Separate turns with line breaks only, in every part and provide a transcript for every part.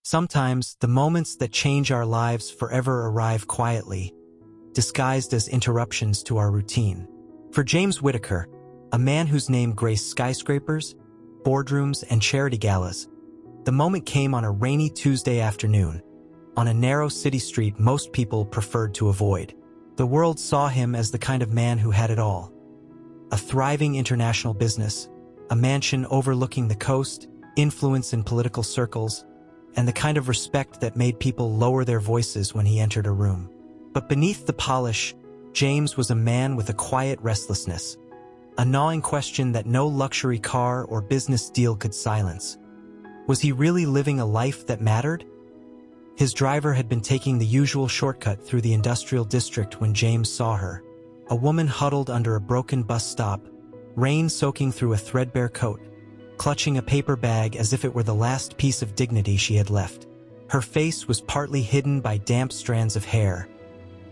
Sometimes, the moments that change our lives forever arrive quietly, disguised as interruptions to our routine. For James Whitaker, a man whose name graced skyscrapers, boardrooms, and charity galas, the moment came on a rainy Tuesday afternoon, on a narrow city street most people preferred to avoid. The world saw him as the kind of man who had it all. A thriving international business, a mansion overlooking the coast, influence in political circles, and the kind of respect that made people lower their voices when he entered a room. But beneath the polish, James was a man with a quiet restlessness, a gnawing question that no luxury car or business deal could silence. Was he really living a life that mattered? His driver had been taking the usual shortcut through the industrial district when James saw her, a woman huddled under a broken bus stop, rain soaking through a threadbare coat, clutching a paper bag as if it were the last piece of dignity she had left. Her face was partly hidden by damp strands of hair,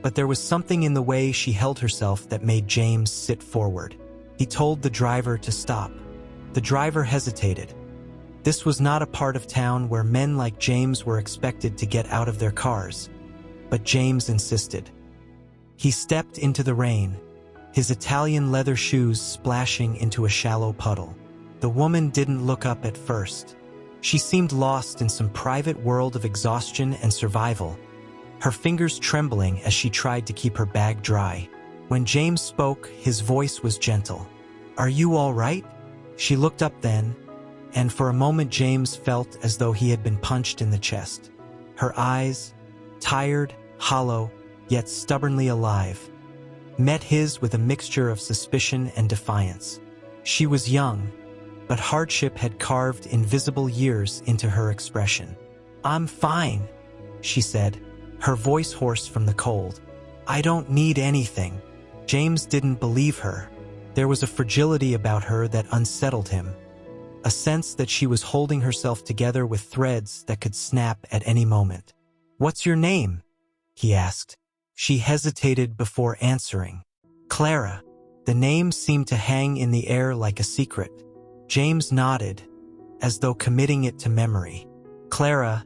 but there was something in the way she held herself that made James sit forward. He told the driver to stop. The driver hesitated. This was not a part of town where men like James were expected to get out of their cars, but James insisted. He stepped into the rain, his Italian leather shoes splashing into a shallow puddle. The woman didn't look up at first. She seemed lost in some private world of exhaustion and survival, her fingers trembling as she tried to keep her bag dry. When James spoke, his voice was gentle. "Are you all right?" She looked up then, and for a moment James felt as though he had been punched in the chest. Her eyes, tired, hollow, yet stubbornly alive, met his with a mixture of suspicion and defiance. She was young, but hardship had carved invisible years into her expression. "I'm fine," she said, her voice hoarse from the cold. "I don't need anything." James didn't believe her. There was a fragility about her that unsettled him, a sense that she was holding herself together with threads that could snap at any moment. "What's your name?" he asked. She hesitated before answering. "Clara." The name seemed to hang in the air like a secret. James nodded, as though committing it to memory. "Clara,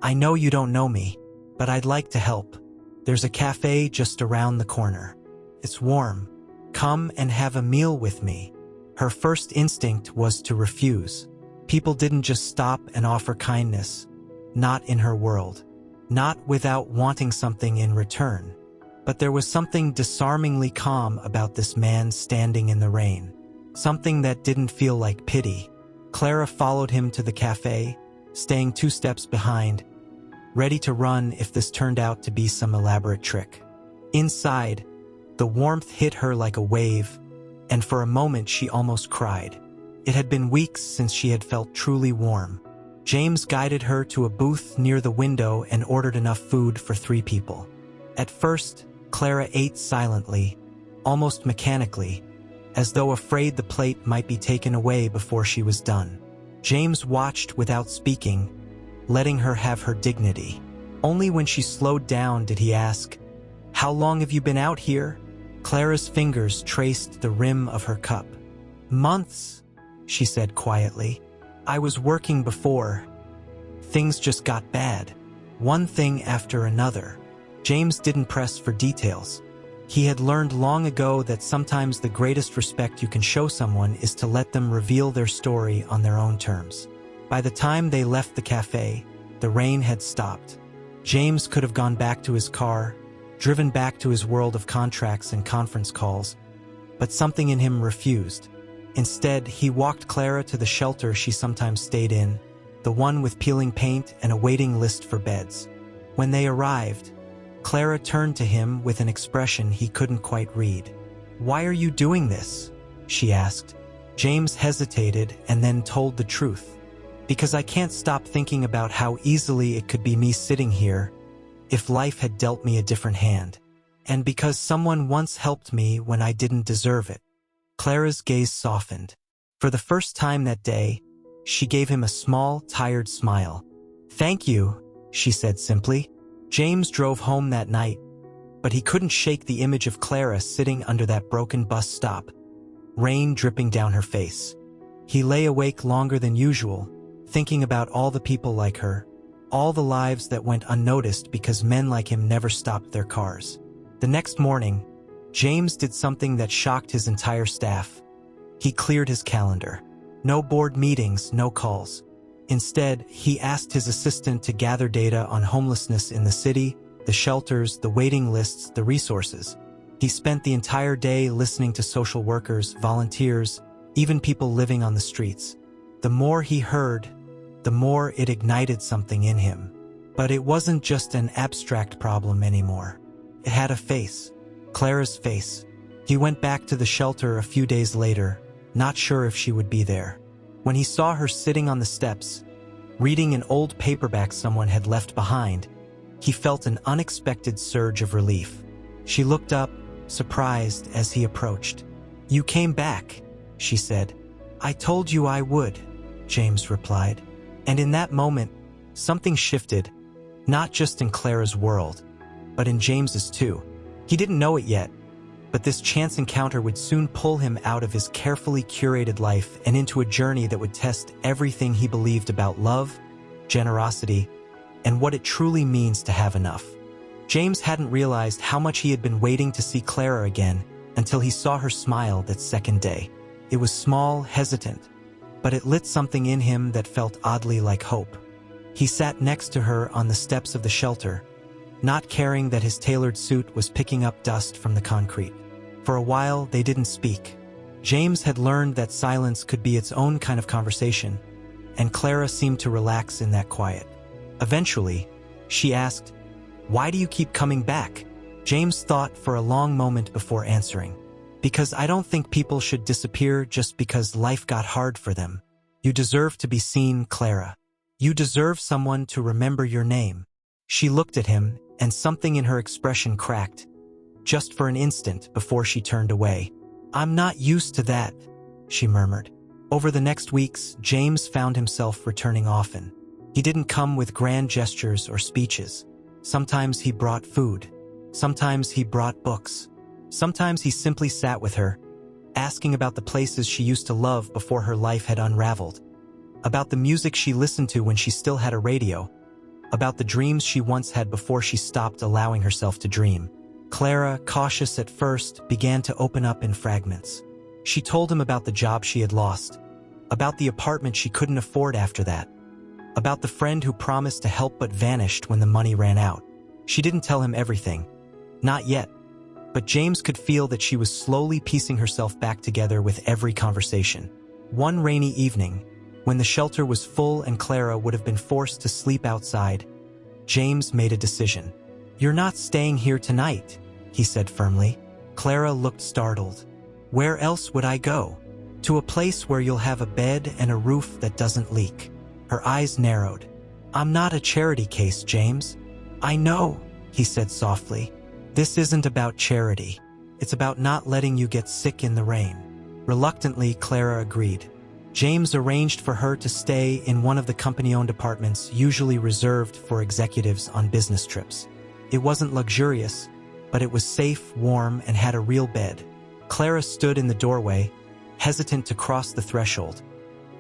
I know you don't know me, but I'd like to help. There's a cafe just around the corner. It's warm. Come and have a meal with me." Her first instinct was to refuse. People didn't just stop and offer kindness, not in her world, not without wanting something in return. But there was something disarmingly calm about this man standing in the rain, something that didn't feel like pity. Clara followed him to the cafe, staying 2 steps behind, ready to run if this turned out to be some elaborate trick. Inside, the warmth hit her like a wave, and for a moment she almost cried. It had been weeks since she had felt truly warm. James guided her to a booth near the window and ordered enough food for 3 people. At first, Clara ate silently, almost mechanically, as though afraid the plate might be taken away before she was done. James watched without speaking, letting her have her dignity. Only when she slowed down did he ask, "How long have you been out here?" Clara's fingers traced the rim of her cup. "Months," she said quietly. "I was working before. Things just got bad. One thing after another." James didn't press for details. He had learned long ago that sometimes the greatest respect you can show someone is to let them reveal their story on their own terms. By the time they left the cafe, the rain had stopped. James could have gone back to his car, driven back to his world of contracts and conference calls, but something in him refused. Instead, he walked Clara to the shelter she sometimes stayed in, the one with peeling paint and a waiting list for beds. When they arrived, Clara turned to him with an expression he couldn't quite read. "Why are you doing this?" she asked. James hesitated and then told the truth. "Because I can't stop thinking about how easily it could be me sitting here if life had dealt me a different hand. And because someone once helped me when I didn't deserve it." Clara's gaze softened. For the first time that day, she gave him a small, tired smile. "Thank you," she said simply. James drove home that night, but he couldn't shake the image of Clara sitting under that broken bus stop, rain dripping down her face. He lay awake longer than usual, thinking about all the people like her, all the lives that went unnoticed because men like him never stopped their cars. The next morning, James did something that shocked his entire staff. He cleared his calendar. No board meetings, no calls. Instead, he asked his assistant to gather data on homelessness in the city, the shelters, the waiting lists, the resources. He spent the entire day listening to social workers, volunteers, even people living on the streets. The more he heard, the more it ignited something in him. But it wasn't just an abstract problem anymore. It had a face. Clara's face. He went back to the shelter a few days later, not sure if she would be there. When he saw her sitting on the steps, reading an old paperback someone had left behind, he felt an unexpected surge of relief. She looked up, surprised, as he approached. "You came back," she said. "I told you I would," James replied. And in that moment, something shifted, not just in Clara's world, but in James's too. He didn't know it yet, but this chance encounter would soon pull him out of his carefully curated life and into a journey that would test everything he believed about love, generosity, and what it truly means to have enough. James hadn't realized how much he had been waiting to see Clara again until he saw her smile that second day. It was small, hesitant, but it lit something in him that felt oddly like hope. He sat next to her on the steps of the shelter, not caring that his tailored suit was picking up dust from the concrete. For a while, they didn't speak. James had learned that silence could be its own kind of conversation, and Clara seemed to relax in that quiet. Eventually, she asked, "Why do you keep coming back?" James thought for a long moment before answering. "Because I don't think people should disappear just because life got hard for them. You deserve to be seen, Clara. You deserve someone to remember your name." She looked at him, and something in her expression cracked, just for an instant before she turned away. "I'm not used to that," she murmured. Over the next weeks, James found himself returning often. He didn't come with grand gestures or speeches. Sometimes he brought food. Sometimes he brought books. Sometimes he simply sat with her, asking about the places she used to love before her life had unraveled, about the music she listened to when she still had a radio, about the dreams she once had before she stopped allowing herself to dream. Clara, cautious at first, began to open up in fragments. She told him about the job she had lost, about the apartment she couldn't afford after that, about the friend who promised to help but vanished when the money ran out. She didn't tell him everything. Not yet. But James could feel that she was slowly piecing herself back together with every conversation. One rainy evening, when the shelter was full and Clara would have been forced to sleep outside, James made a decision. "You're not staying here tonight," he said firmly. Clara looked startled. "Where else would I go?" "To a place where you'll have a bed and a roof that doesn't leak." Her eyes narrowed. "I'm not a charity case, James." "I know," he said softly. "This isn't about charity. It's about not letting you get sick in the rain." Reluctantly, Clara agreed. James arranged for her to stay in one of the company-owned apartments usually reserved for executives on business trips. It wasn't luxurious, but it was safe, warm, and had a real bed. Clara stood in the doorway, hesitant to cross the threshold,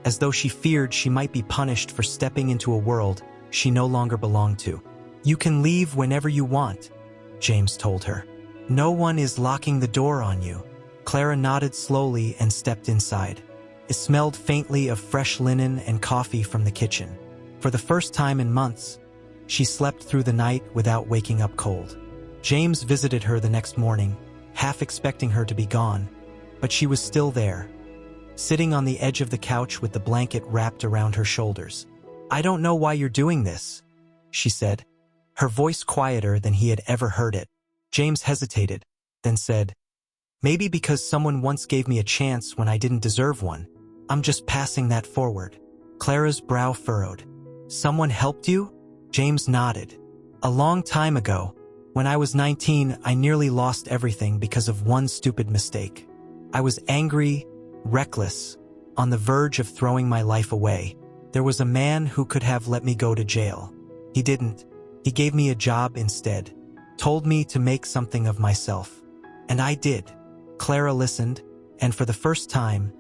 as though she feared she might be punished for stepping into a world she no longer belonged to. "You can leave whenever you want," James told her. "No one is locking the door on you." Clara nodded slowly and stepped inside. It smelled faintly of fresh linen and coffee from the kitchen. For the first time in months, she slept through the night without waking up cold. James visited her the next morning, half expecting her to be gone, but she was still there, sitting on the edge of the couch with the blanket wrapped around her shoulders. "I don't know why you're doing this," she said, her voice quieter than he had ever heard it. James hesitated, then said, "Maybe because someone once gave me a chance when I didn't deserve one. I'm just passing that forward." Clara's brow furrowed. "Someone helped you?" James nodded. "A long time ago, when I was 19, I nearly lost everything because of one stupid mistake. I was angry, reckless, on the verge of throwing my life away. There was a man who could have let me go to jail. He didn't. He gave me a job instead, told me to make something of myself. And I did." Clara listened, and for the first time,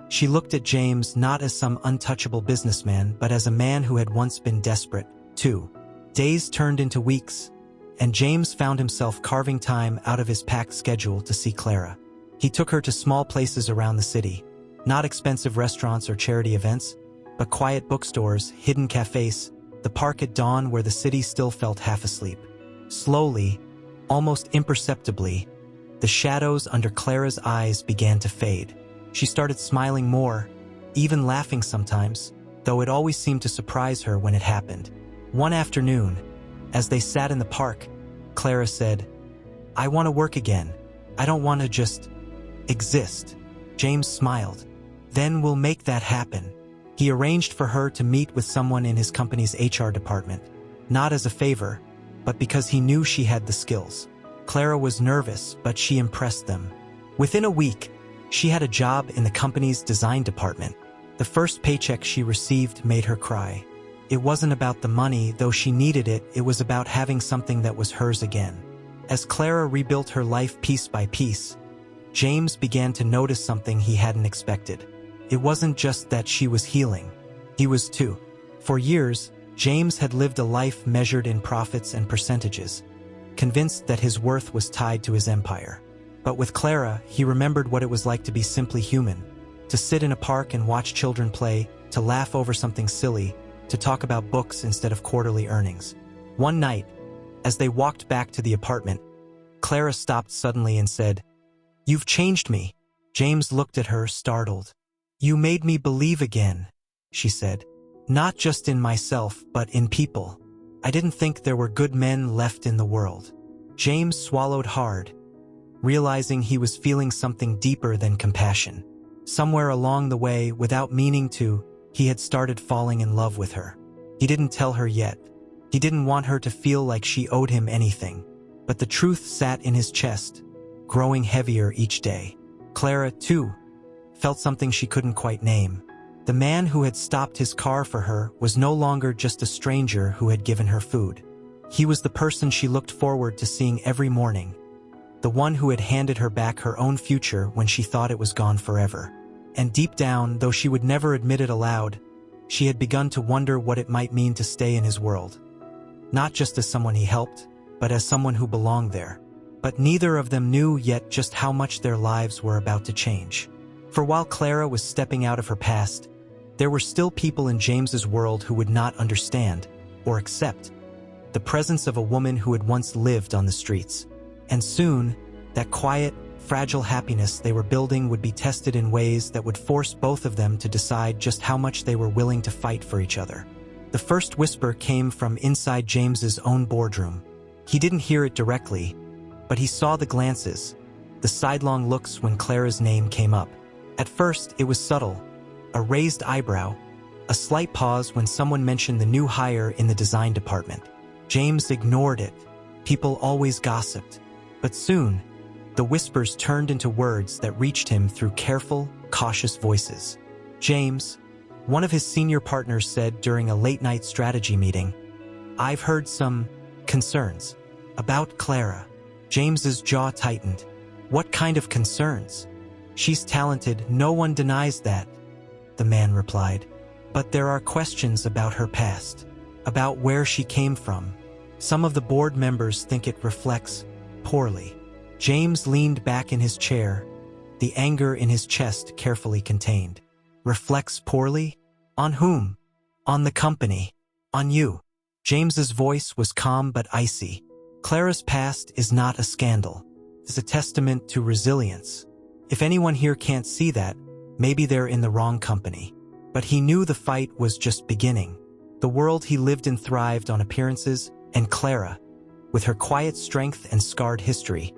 she looked at James not as some untouchable businessman, but as a man who had once been desperate, 2. Days turned into weeks, and James found himself carving time out of his packed schedule to see Clara. He took her to small places around the city, not expensive restaurants or charity events, but quiet bookstores, hidden cafes, the park at dawn where the city still felt half asleep. Slowly, almost imperceptibly, the shadows under Clara's eyes began to fade. She started smiling more, even laughing sometimes, though it always seemed to surprise her when it happened. One afternoon, as they sat in the park, Clara said, "I want to work again. I don't want to just exist." James smiled. "Then we'll make that happen." He arranged for her to meet with someone in his company's HR department, not as a favor, but because he knew she had the skills. Clara was nervous, but she impressed them. Within a week, she had a job in the company's design department. The first paycheck she received made her cry. It wasn't about the money, though she needed it, it was about having something that was hers again. As Clara rebuilt her life piece by piece, James began to notice something he hadn't expected. It wasn't just that she was healing. He was too. For years, James had lived a life measured in profits and percentages, convinced that his worth was tied to his empire. But with Clara, he remembered what it was like to be simply human, to sit in a park and watch children play, to laugh over something silly, to talk about books instead of quarterly earnings. One night, as they walked back to the apartment, Clara stopped suddenly and said, "You've changed me." James looked at her, startled. "You made me believe again," she said. "Not just in myself, but in people. I didn't think there were good men left in the world." James swallowed hard, realizing he was feeling something deeper than compassion. Somewhere along the way, without meaning to, he had started falling in love with her. He didn't tell her yet. He didn't want her to feel like she owed him anything. But the truth sat in his chest, growing heavier each day. Clara, too, felt something she couldn't quite name. The man who had stopped his car for her was no longer just a stranger who had given her food. He was the person she looked forward to seeing every morning, the one who had handed her back her own future when she thought it was gone forever. And deep down, though she would never admit it aloud, she had begun to wonder what it might mean to stay in his world. Not just as someone he helped, but as someone who belonged there. But neither of them knew yet just how much their lives were about to change. For while Clara was stepping out of her past, there were still people in James's world who would not understand or accept the presence of a woman who had once lived on the streets. And soon, that quiet, fragile happiness they were building would be tested in ways that would force both of them to decide just how much they were willing to fight for each other. The first whisper came from inside James's own boardroom. He didn't hear it directly, but he saw the glances, the sidelong looks when Clara's name came up. At first, it was subtle, a raised eyebrow, a slight pause when someone mentioned the new hire in the design department. James ignored it. People always gossiped. But soon, the whispers turned into words that reached him through careful, cautious voices. "James," one of his senior partners said during a late-night strategy meeting, "I've heard some concerns about Clara." James's jaw tightened. "What kind of concerns?" "She's talented, no one denies that," the man replied. "But there are questions about her past, about where she came from. Some of the board members think it reflects poorly." James leaned back in his chair, the anger in his chest carefully contained. "Reflects poorly? On whom?" "On the company. On you." James's voice was calm but icy. "Clara's past is not a scandal. It's a testament to resilience. If anyone here can't see that, maybe they're in the wrong company." But he knew the fight was just beginning. The world he lived in thrived on appearances, and Clara, with her quiet strength and scarred history,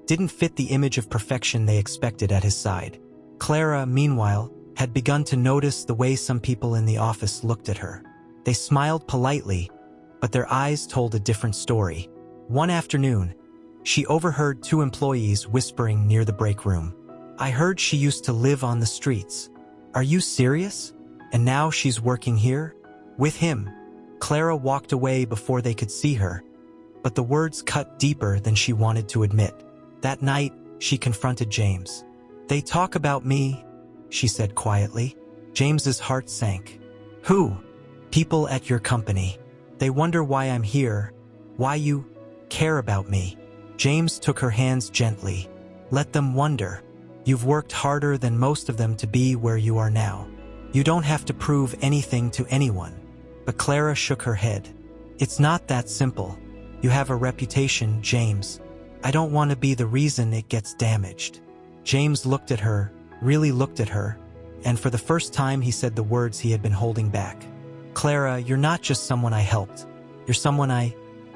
didn't fit the image of perfection they expected at his side. Clara, meanwhile, had begun to notice the way some people in the office looked at her. They smiled politely, but their eyes told a different story. One afternoon, she overheard two employees whispering near the break room. "I heard she used to live on the streets. Are you serious? And now she's working here? With him?" Clara walked away before they could see her, but the words cut deeper than she wanted to admit. That night, she confronted James. "They talk about me," she said quietly. James's heart sank. "Who?" "People at your company. They wonder why I'm here, why you care about me. James took her hands gently. Let them wonder. You've worked harder than most of them to be where you are now. You don't have to prove anything to anyone. But Clara shook her head. It's not that simple. You have a reputation, James. I don't want to be the reason it gets damaged. James looked at her, really looked at her, and for the first time he said the words he had been holding back. Clara, you're not just someone I helped. You're someone I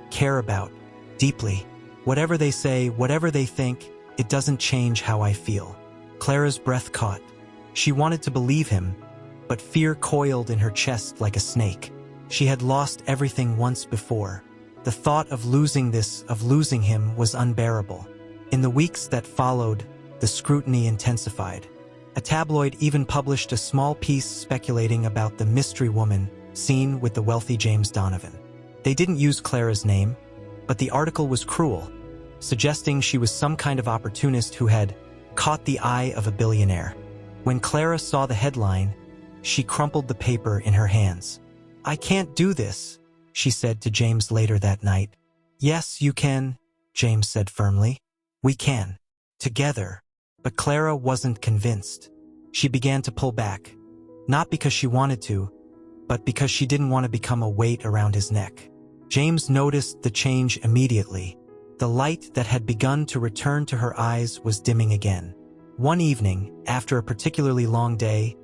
care about, deeply. Whatever they say, whatever they think, it doesn't change how I feel. Clara's breath caught. She wanted to believe him, but fear coiled in her chest like a snake. She had lost everything once before. The thought of losing him was unbearable. In the weeks that followed, the scrutiny intensified. A tabloid even published a small piece speculating about the mystery woman seen with the wealthy James Donovan. They didn't use Clara's name, but the article was cruel, suggesting she was some kind of opportunist who had caught the eye of a billionaire. When Clara saw the headline, she crumpled the paper in her hands. I can't do this, she said to James later that night. Yes, you can, James said firmly. We can. Together. But Clara wasn't convinced. She began to pull back, not because she wanted to, but because she didn't want to become a weight around his neck. James noticed the change immediately. The light that had begun to return to her eyes was dimming again. One evening, after a particularly long day,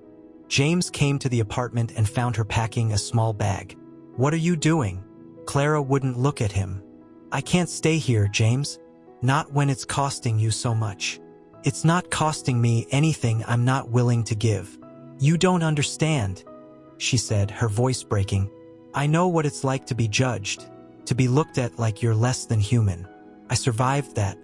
James came to the apartment and found her packing a small bag. What are you doing? Clara wouldn't look at him. I can't stay here, James. Not when it's costing you so much. It's not costing me anything I'm not willing to give. You don't understand, she said, her voice breaking. I know what it's like to be judged, to be looked at like you're less than human. I survived that.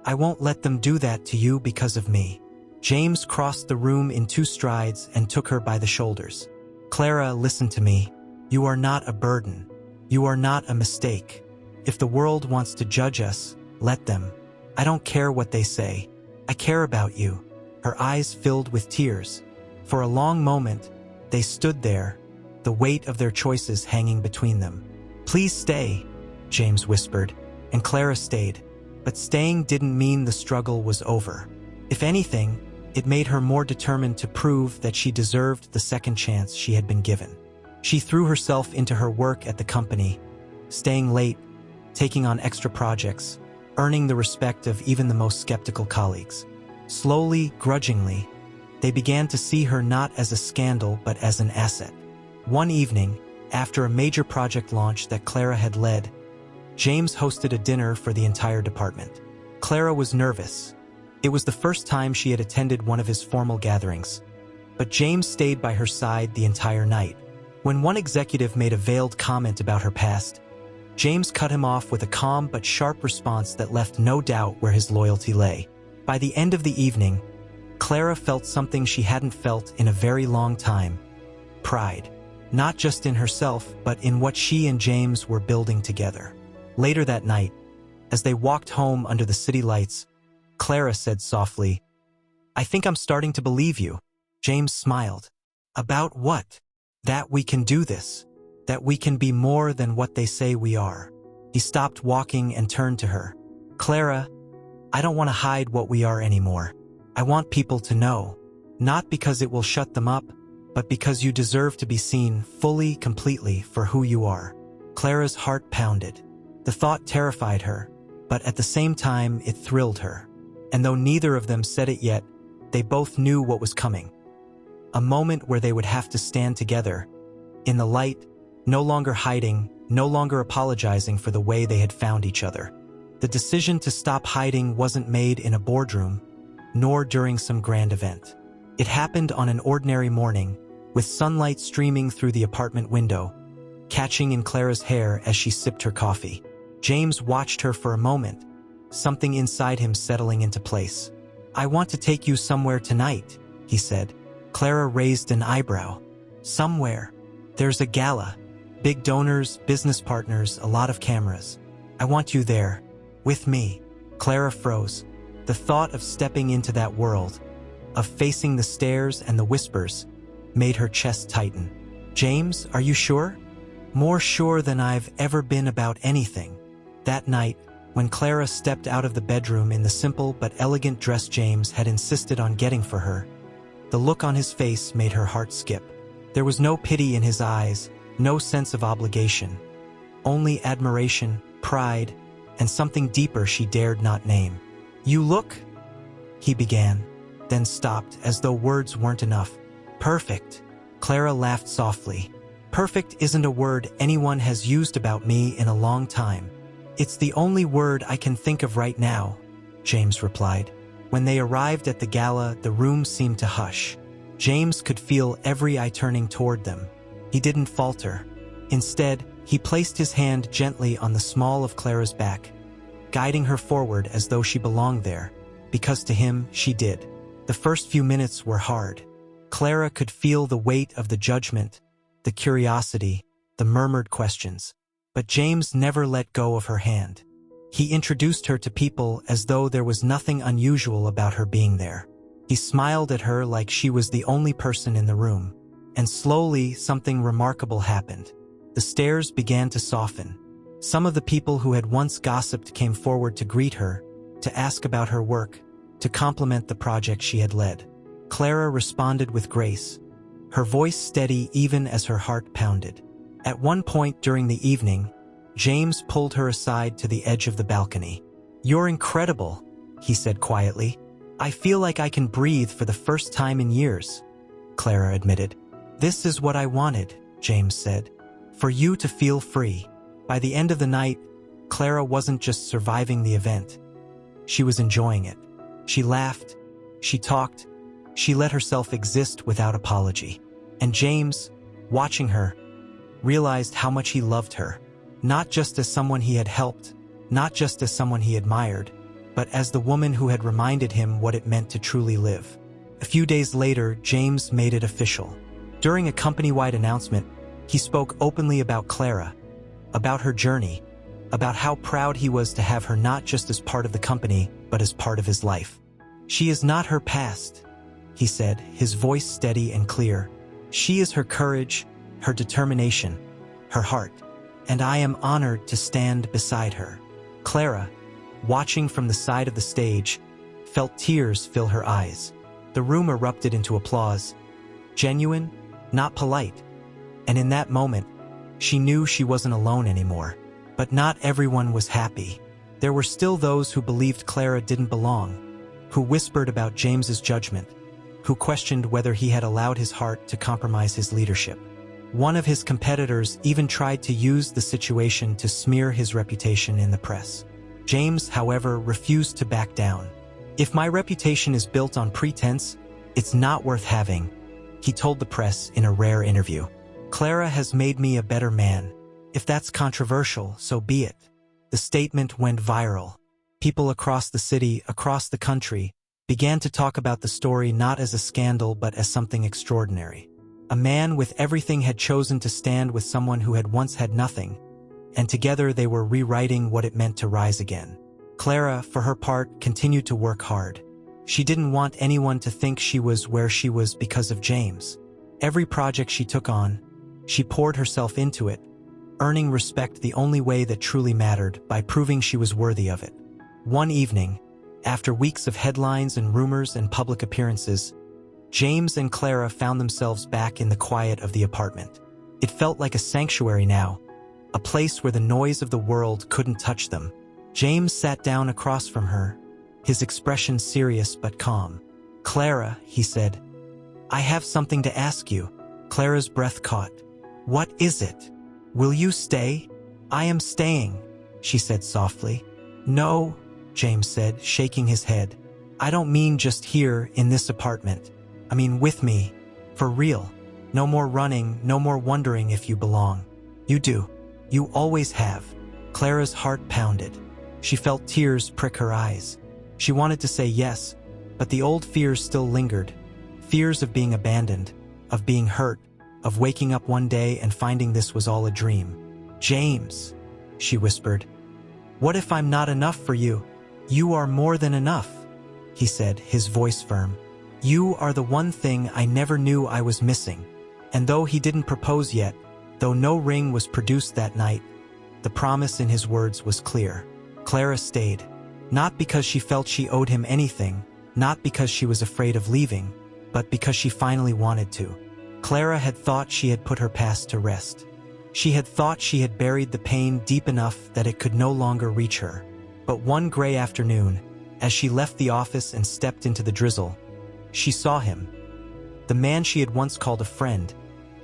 I won't let them do that to you because of me. James crossed the room in 2 strides and took her by the shoulders. Clara, listen to me. You are not a burden. You are not a mistake. If the world wants to judge us, let them. I don't care what they say. I care about you. Her eyes filled with tears. For a long moment, they stood there, the weight of their choices hanging between them. Please stay, James whispered, and Clara stayed. But staying didn't mean the struggle was over. If anything, it made her more determined to prove that she deserved the second chance she had been given. She threw herself into her work at the company, staying late, taking on extra projects, earning the respect of even the most skeptical colleagues. Slowly, grudgingly, they began to see her not as a scandal but as an asset. One evening, after a major project launch that Clara had led, James hosted a dinner for the entire department. Clara was nervous. It was the first time she had attended one of his formal gatherings, but James stayed by her side the entire night. When one executive made a veiled comment about her past, James cut him off with a calm but sharp response that left no doubt where his loyalty lay. By the end of the evening, Clara felt something she hadn't felt in a very long time: pride. Not just in herself, but in what she and James were building together. Later that night, as they walked home under the city lights, Clara said softly, I think I'm starting to believe you. James smiled. About what? That we can do this. That we can be more than what they say we are. He stopped walking and turned to her. Clara, I don't want to hide what we are anymore. I want people to know. Not because it will shut them up, but because you deserve to be seen fully, completely for who you are. Clara's heart pounded. The thought terrified her, but at the same time it thrilled her. And though neither of them said it yet, they both knew what was coming. A moment where they would have to stand together, in the light, no longer hiding, no longer apologizing for the way they had found each other. The decision to stop hiding wasn't made in a boardroom, nor during some grand event. It happened on an ordinary morning, with sunlight streaming through the apartment window, catching in Clara's hair as she sipped her coffee. James watched her for a moment, something inside him settling into place. I want to take you somewhere tonight, he said. Clara raised an eyebrow. Somewhere. There's a gala. Big donors, business partners, a lot of cameras. I want you there. With me. Clara froze. The thought of stepping into that world, of facing the stares and the whispers, made her chest tighten. James, are you sure? more sure than I've ever been about anything. That night, when Clara stepped out of the bedroom in the simple but elegant dress James had insisted on getting for her, the look on his face made her heart skip. There was no pity in his eyes, no sense of obligation, only admiration, pride, and something deeper she dared not name. "You look," he began, then stopped as though words weren't enough. "Perfect." Clara laughed softly. "Perfect isn't a word anyone has used about me in a long time. It's the only word I can think of right now," James replied. When they arrived at the gala, the room seemed to hush. James could feel every eye turning toward them. He didn't falter. Instead, he placed his hand gently on the small of Clara's back, guiding her forward as though she belonged there, because to him, she did. The first few minutes were hard. Clara could feel the weight of the judgment, the curiosity, the murmured questions. But James never let go of her hand. He introduced her to people as though there was nothing unusual about her being there. He smiled at her like she was the only person in the room. And slowly, something remarkable happened. The stares began to soften. Some of the people who had once gossiped came forward to greet her, to ask about her work, to compliment the project she had led. Clara responded with grace, her voice steady even as her heart pounded. At one point during the evening, James pulled her aside to the edge of the balcony. "You're incredible," he said quietly. "I feel like I can breathe for the first time in years," Clara admitted. "This is what I wanted," James said. "For you to feel free." By the end of the night, Clara wasn't just surviving the event. She was enjoying it. She laughed, she talked, she let herself exist without apology. And James, watching her, realized how much he loved her. Not just as someone he had helped, not just as someone he admired, but as the woman who had reminded him what it meant to truly live. A few days later, James made it official. During a company-wide announcement, he spoke openly about Clara, about her journey, about how proud he was to have her not just as part of the company, but as part of his life. "She is not her past," he said, his voice steady and clear. "She is her courage, her determination, her heart. And I am honored to stand beside her." Clara, watching from the side of the stage, felt tears fill her eyes. The room erupted into applause. Genuine, not polite. And in that moment, she knew she wasn't alone anymore. But not everyone was happy. There were still those who believed Clara didn't belong, who whispered about James's judgment, who questioned whether he had allowed his heart to compromise his leadership. One of his competitors even tried to use the situation to smear his reputation in the press. James, however, refused to back down. "If my reputation is built on pretense, it's not worth having," he told the press in a rare interview. "Clara has made me a better man. If that's controversial, so be it." The statement went viral. People across the city, across the country, began to talk about the story not as a scandal but as something extraordinary. A man with everything had chosen to stand with someone who had once had nothing, and together they were rewriting what it meant to rise again. Clara, for her part, continued to work hard. She didn't want anyone to think she was where she was because of James. Every project she took on, she poured herself into it, earning respect the only way that truly mattered, by proving she was worthy of it. One evening, after weeks of headlines and rumors and public appearances, James and Clara found themselves back in the quiet of the apartment. It felt like a sanctuary now, a place where the noise of the world couldn't touch them. James sat down across from her, his expression serious but calm. "Clara," he said, "I have something to ask you." Clara's breath caught. "What is it? Will you stay?" "I am staying," she said softly. "No," James said, shaking his head. "I don't mean just here in this apartment. I mean with me, for real. No more running, no more wondering if you belong. You do. You always have." Clara's heart pounded. She felt tears prick her eyes. She wanted to say yes, but the old fears still lingered. Fears of being abandoned, of being hurt, of waking up one day and finding this was all a dream. "James," she whispered, "what if I'm not enough for you?" "You are more than enough," he said, his voice firm. "You are the one thing I never knew I was missing." And though he didn't propose yet, Though no ring was produced that night, the promise in his words was clear. Clara stayed, not because she felt she owed him anything, not because she was afraid of leaving, but because she finally wanted to. Clara had thought she had put her past to rest. She had thought she had buried the pain deep enough that it could no longer reach her. But one gray afternoon, as she left the office and stepped into the drizzle, she saw him. The man she had once called a friend,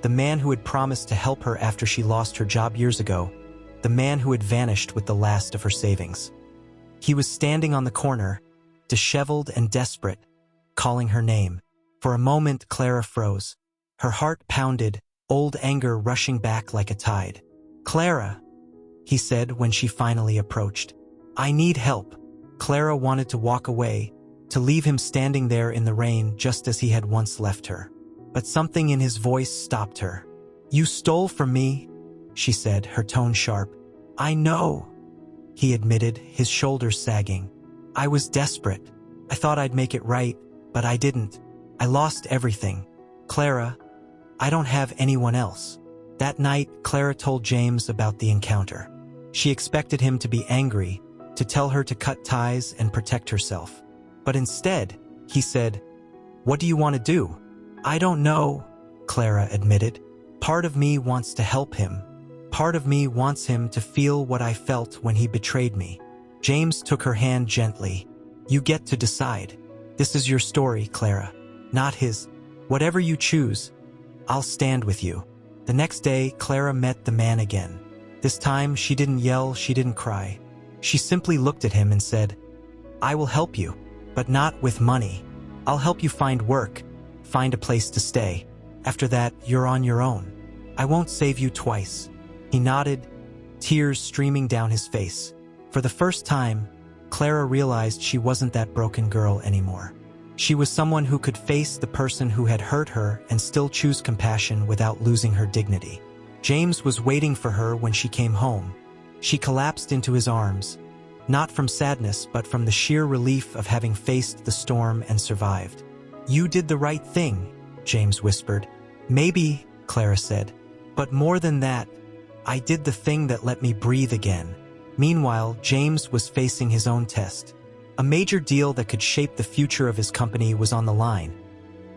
the man who had promised to help her after she lost her job years ago, the man who had vanished with the last of her savings. He was standing on the corner, disheveled and desperate, calling her name. For a moment, Clara froze. Her heart pounded, old anger rushing back like a tide. "Clara," he said when she finally approached. "I need help." Clara wanted to walk away, to leave him standing there in the rain just as he had once left her. But something in his voice stopped her. "You stole from me," she said, her tone sharp. "I know," he admitted, his shoulders sagging. "I was desperate. I thought I'd make it right, but I didn't. I lost everything. Clara, I don't have anyone else." That night, Clara told James about the encounter. She expected him to be angry, to tell her to cut ties and protect herself. But instead, he said, "What do you want to do?" "I don't know," Clara admitted. "Part of me wants to help him. Part of me wants him to feel what I felt when he betrayed me." James took her hand gently. "You get to decide. This is your story, Clara, not his. Whatever you choose, I'll stand with you." The next day, Clara met the man again. This time, she didn't yell, she didn't cry. She simply looked at him and said, "I will help you, but not with money. I'll help you find work, find a place to stay. After that, you're on your own. I won't save you twice." He nodded, tears streaming down his face. For the first time, Clara realized she wasn't that broken girl anymore. She was someone who could face the person who had hurt her and still choose compassion without losing her dignity. James was waiting for her when she came home. She collapsed into his arms, not from sadness but from the sheer relief of having faced the storm and survived. "You did the right thing," James whispered. "Maybe," Clara said, "but more than that, I did the thing that let me breathe again." Meanwhile, James was facing his own test. A major deal that could shape the future of his company was on the line,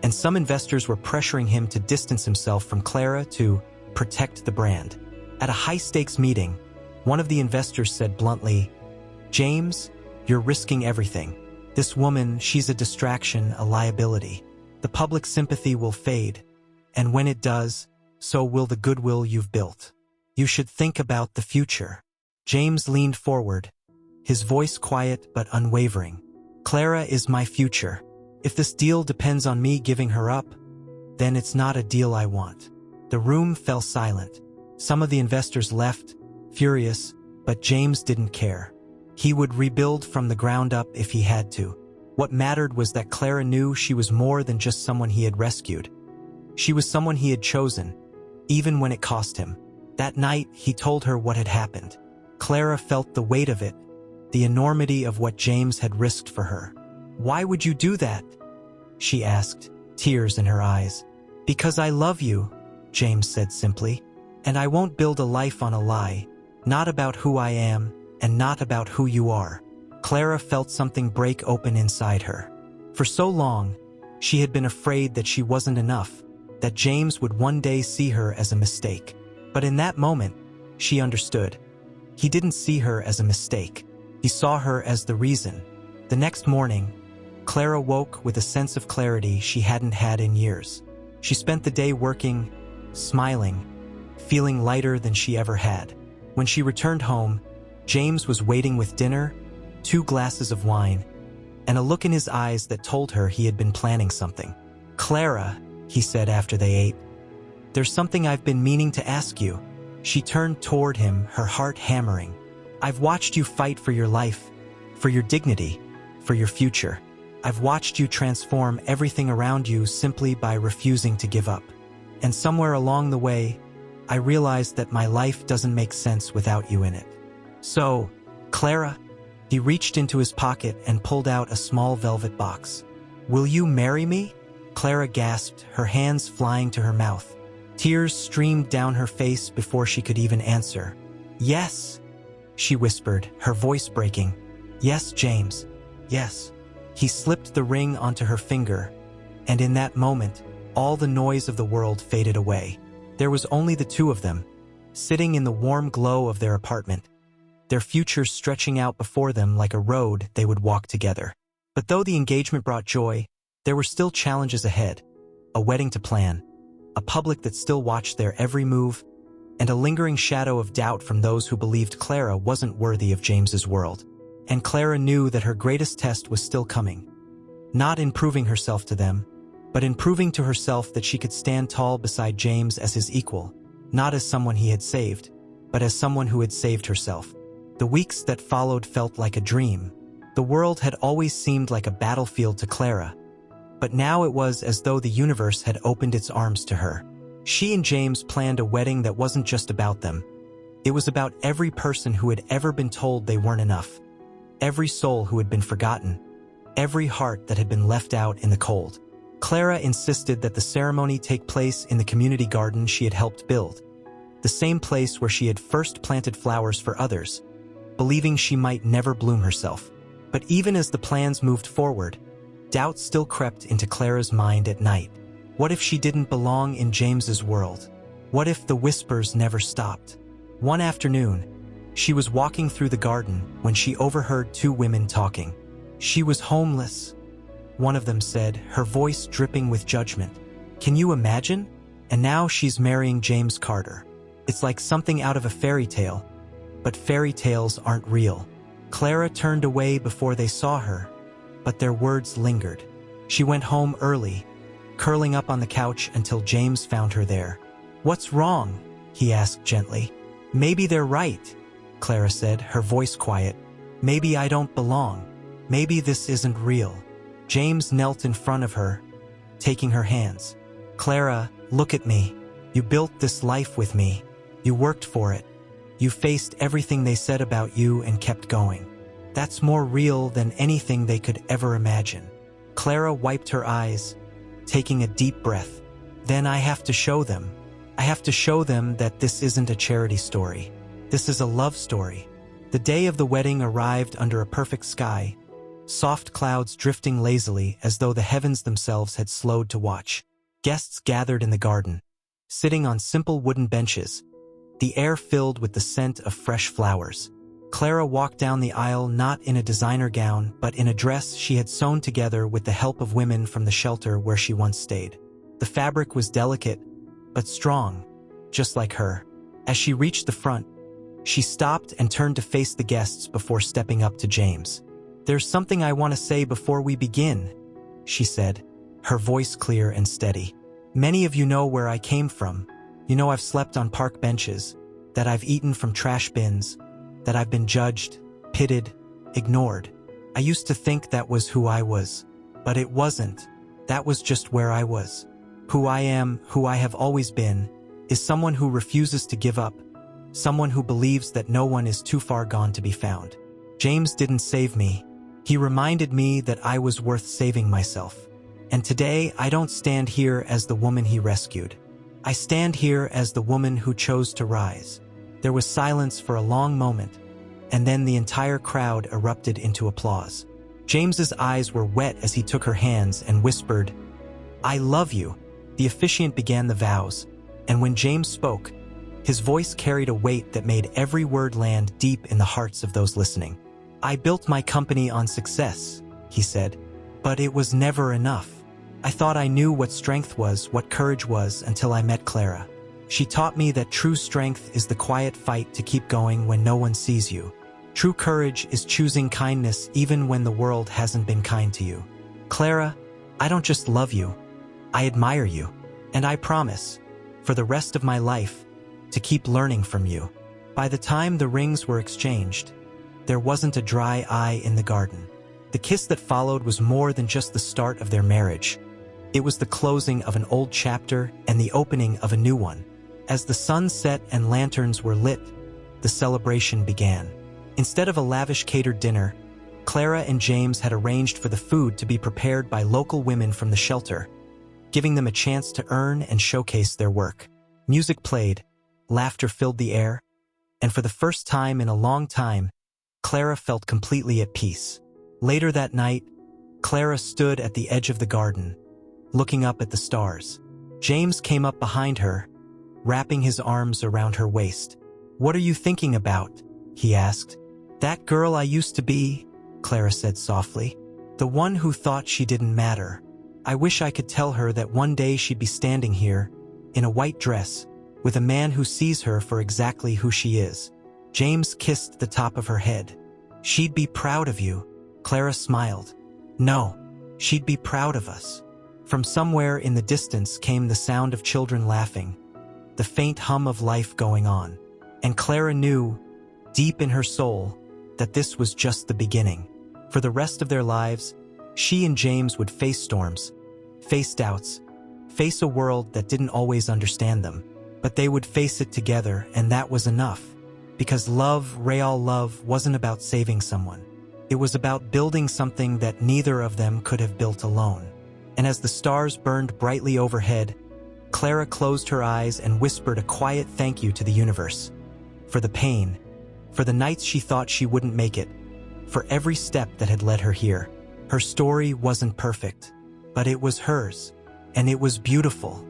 and some investors were pressuring him to distance himself from Clara to protect the brand. At a high-stakes meeting, one of the investors said bluntly, "James, you're risking everything. This woman, she's a distraction, a liability. The public sympathy will fade, and when it does, so will the goodwill you've built. You should think about the future." James leaned forward, his voice quiet but unwavering. "Clara is my future. If this deal depends on me giving her up, then it's not a deal I want." The room fell silent. Some of the investors left, furious, but James didn't care. He would rebuild from the ground up if he had to. What mattered was that Clara knew she was more than just someone he had rescued. She was someone he had chosen, even when it cost him. That night, he told her what had happened. Clara felt the weight of it, the enormity of what James had risked for her. "Why would you do that?" she asked, tears in her eyes. "Because I love you," James said simply, "and I won't build a life on a lie, not about who I am and not about who you are." Clara felt something break open inside her. For so long, she had been afraid that she wasn't enough, that James would one day see her as a mistake. But in that moment, she understood. He didn't see her as a mistake. He saw her as the reason. The next morning, Clara woke with a sense of clarity she hadn't had in years. She spent the day working, smiling, feeling lighter than she ever had. When she returned home, James was waiting with dinner, 2 glasses of wine, and a look in his eyes that told her he had been planning something. "Clara," he said after they ate, "there's something I've been meaning to ask you." She turned toward him, her heart hammering. "I've watched you fight for your life, for your dignity, for your future. I've watched you transform everything around you simply by refusing to give up. And somewhere along the way, I realized that my life doesn't make sense without you in it. So, Clara," he reached into his pocket and pulled out a small velvet box. "Will you marry me?" Clara gasped, her hands flying to her mouth. Tears streamed down her face before she could even answer. "Yes," she whispered, her voice breaking. "Yes, James. Yes." He slipped the ring onto her finger, and in that moment, all the noise of the world faded away. There was only the two of them, sitting in the warm glow of their apartment, their futures stretching out before them like a road they would walk together. But though the engagement brought joy, there were still challenges ahead. A wedding to plan, a public that still watched their every move, and a lingering shadow of doubt from those who believed Clara wasn't worthy of James's world. And Clara knew that her greatest test was still coming. Not in proving herself to them, but in proving to herself that she could stand tall beside James as his equal, not as someone he had saved, but as someone who had saved herself. The weeks that followed felt like a dream. The world had always seemed like a battlefield to Clara, but now it was as though the universe had opened its arms to her. She and James planned a wedding that wasn't just about them. It was about every person who had ever been told they weren't enough, every soul who had been forgotten, every heart that had been left out in the cold. Clara insisted that the ceremony take place in the community garden she had helped build, the same place where she had first planted flowers for others, believing she might never bloom herself. But even as the plans moved forward, doubt still crept into Clara's mind at night. What if she didn't belong in James's world? What if the whispers never stopped? One afternoon, she was walking through the garden when she overheard two women talking. She was homeless, one of them said, her voice dripping with judgment. Can you imagine? And now she's marrying James Carter. It's like something out of a fairy tale, but fairy tales aren't real. Clara turned away before they saw her, but their words lingered. She went home early, curling up on the couch until James found her there. "What's wrong?" he asked gently. "Maybe they're right," Clara said, her voice quiet. "Maybe I don't belong. Maybe this isn't real." James knelt in front of her, taking her hands. "Clara, look at me. You built this life with me. You worked for it. You faced everything they said about you and kept going. That's more real than anything they could ever imagine." Clara wiped her eyes, taking a deep breath. "Then I have to show them. I have to show them that this isn't a charity story. This is a love story." The day of the wedding arrived under a perfect sky, soft clouds drifting lazily as though the heavens themselves had slowed to watch. Guests gathered in the garden, sitting on simple wooden benches, the air filled with the scent of fresh flowers. Clara walked down the aisle not in a designer gown, but in a dress she had sewn together with the help of women from the shelter where she once stayed. The fabric was delicate, but strong, just like her. As she reached the front, she stopped and turned to face the guests before stepping up to James. "There's something I want to say before we begin," she said, her voice clear and steady. "Many of you know where I came from. You know I've slept on park benches, that I've eaten from trash bins, that I've been judged, pitted, ignored. I used to think that was who I was, but it wasn't. That was just where I was. Who I am, who I have always been, is someone who refuses to give up, someone who believes that no one is too far gone to be found. James didn't save me. He reminded me that I was worth saving myself. And today, I don't stand here as the woman he rescued. I stand here as the woman who chose to rise." There was silence for a long moment, and then the entire crowd erupted into applause. James's eyes were wet as he took her hands and whispered, "I love you." The officiant began the vows, and when James spoke, his voice carried a weight that made every word land deep in the hearts of those listening. "I built my company on success," he said, "but it was never enough. I thought I knew what strength was, what courage was, until I met Clara. She taught me that true strength is the quiet fight to keep going when no one sees you. True courage is choosing kindness even when the world hasn't been kind to you. Clara, I don't just love you, I admire you, and I promise, for the rest of my life, to keep learning from you." By the time the rings were exchanged, there wasn't a dry eye in the garden. The kiss that followed was more than just the start of their marriage. It was the closing of an old chapter and the opening of a new one. As the sun set and lanterns were lit, the celebration began. Instead of a lavish catered dinner, Clara and James had arranged for the food to be prepared by local women from the shelter, giving them a chance to earn and showcase their work. Music played, laughter filled the air, and for the first time in a long time, Clara felt completely at peace. Later that night, Clara stood at the edge of the garden, looking up at the stars. James came up behind her, wrapping his arms around her waist. "What are you thinking about?" he asked. "That girl I used to be," Clara said softly. "The one who thought she didn't matter. I wish I could tell her that one day she'd be standing here, in a white dress, with a man who sees her for exactly who she is." James kissed the top of her head. "She'd be proud of you," Clara smiled. "No, she'd be proud of us." From somewhere in the distance came the sound of children laughing, the faint hum of life going on. And Clara knew, deep in her soul, that this was just the beginning. For the rest of their lives, she and James would face storms, face doubts, face a world that didn't always understand them. But they would face it together, and that was enough. Because love, real love, wasn't about saving someone. It was about building something that neither of them could have built alone. And as the stars burned brightly overhead, Clara closed her eyes and whispered a quiet thank you to the universe. For the pain, for the nights she thought she wouldn't make it, for every step that had led her here. Her story wasn't perfect, but it was hers, and it was beautiful.